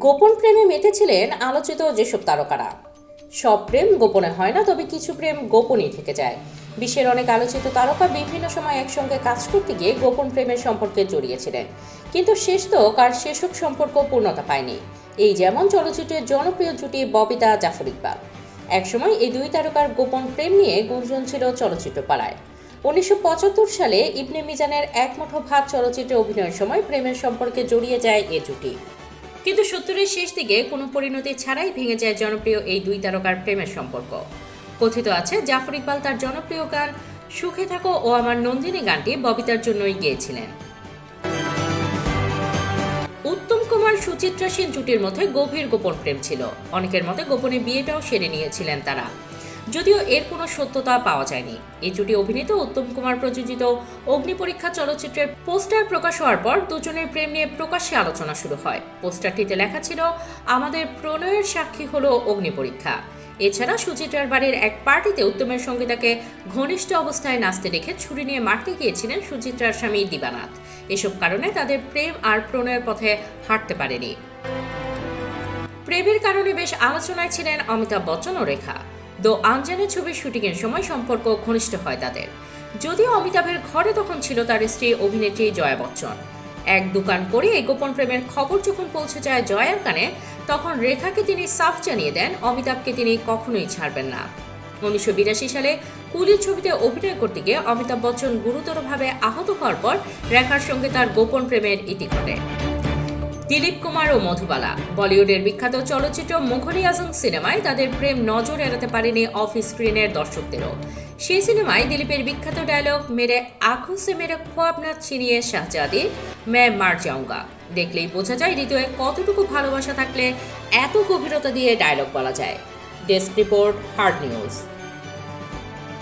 গোপন প্রেমে মেতেছিলেন আলোচিত যেসব তারকারা। সব প্রেম গোপনে হয় না, তবে কিছু প্রেম গোপনই থেকে যায়। বিশ্বের অনেক আলোচিত তারকা বিভিন্ন সময় একসঙ্গে কাজ করতে গিয়ে গোপন প্রেমের সম্পর্কে জড়িয়েছিলেন, কিন্তু শেষ তো কার সেসব সম্পর্ক পূর্ণতা পায়নি। এই যেমন চলচ্চিত্রের জনপ্রিয় জুটি ববিতা জাফর ইকবাল। একসময় এই দুই তারকার গোপন প্রেম নিয়ে গুঞ্জন ছিল চলচ্চিত্র পাড়ায়। 1975 সালে ইবনে মিজানের এক মুঠো ভাত চলচ্চিত্রে অভিনয়ের সময় প্রেমের সম্পর্কে জড়িয়ে যায় এ জুটি। কিন্তু 70-এর শেষ দিকে কোনো পরিণতি ছাড়াই ভেঙে যায় জনপ্রিয় এই দুই তারকার প্রেমের সম্পর্ক। কথিত আছে জাফর ইকবাল তার জনপ্রিয় গান সুখে থাকো ও আমার নন্দিনী গানটি ববিতার জন্যই গেয়েছিলেন। উত্তম কুমার সুচিত্রা সেন জুটির মধ্যে গভীর গোপন প্রেম ছিল। অনেকের মতে গোপনে বিয়েটাও সেরে নিয়েছিলেন তারা, যদিও এর কোনো সত্যতা পাওয়া যায়নি। এই জুটি অভিনীত উত্তম কুমার প্রযোজিত অগ্নিপরীক্ষা চলচ্চিত্রের পোস্টার প্রকাশ হওয়ার পর দুজনের প্রেম নিয়ে প্রকাশ্যে আলোচনা শুরু হয়। পোস্টারটিতে লেখা ছিল, আমাদের প্রণয়ের সাক্ষী হলো অগ্নিপরীক্ষা। এছাড়া সুচিত্রার বাড়ির এক পার্টিতে উত্তমের সঙ্গে তাকে ঘনিষ্ঠ অবস্থায় নাচতে দেখে ছুরি নিয়ে মারতে গিয়েছিলেন সুচিত্রার স্বামী দিবানাথ। এসব কারণে তাদের প্রেম আর প্রণয়ের পথে হাঁটতে পারেনি। প্রেমের কারণে বেশ আলোচনায় ছিলেন অমিতাভ বচ্চন ও রেখা। দো আনজানে ছবির শুটিংয়ের সময় সম্পর্ক ঘনিষ্ঠ হয় তাদের, যদিও অমিতাভের ঘরে তখন ছিল তার স্ত্রী অভিনেত্রী জয়া বচ্চন। এক দোকান করে এই গোপন প্রেমের খবর যখন পৌঁছে যায় জয়ার কানে, তখন রেখাকে তিনি সাফ জানিয়ে দেন অমিতাভকে তিনি কখনোই ছাড়বেন না। 1982 সালে কুলি ছবিতে অভিনয় করতে গিয়ে অমিতাভ বচ্চন গুরুতরভাবে আহত হওয়ার পর রেখার সঙ্গে তার গোপন প্রেমের ইতি ঘটে। দিলীপ কুমার ও মধুবালা বলিউডের বিখ্যাত চলচ্চিত্র মুঘল-ই আজম সিনেমায় তাদের প্রেম নজর এড়াতে পারেনি অফ স্ক্রিনের দর্শকদেরও। সেই সিনেমায় দিলীপের বিখ্যাত ডায়লগ মেরে আঁখোं से मेरे ख्वाब ना छीनिए শাহজাদি मैं मर जाऊंगा দেখলেই বোঝা যায় হৃদয়ে কতটুকু ভালোবাসা থাকলে এত গভীরতা দিয়ে ডায়লগ বলা যায়। Desk report, hard news.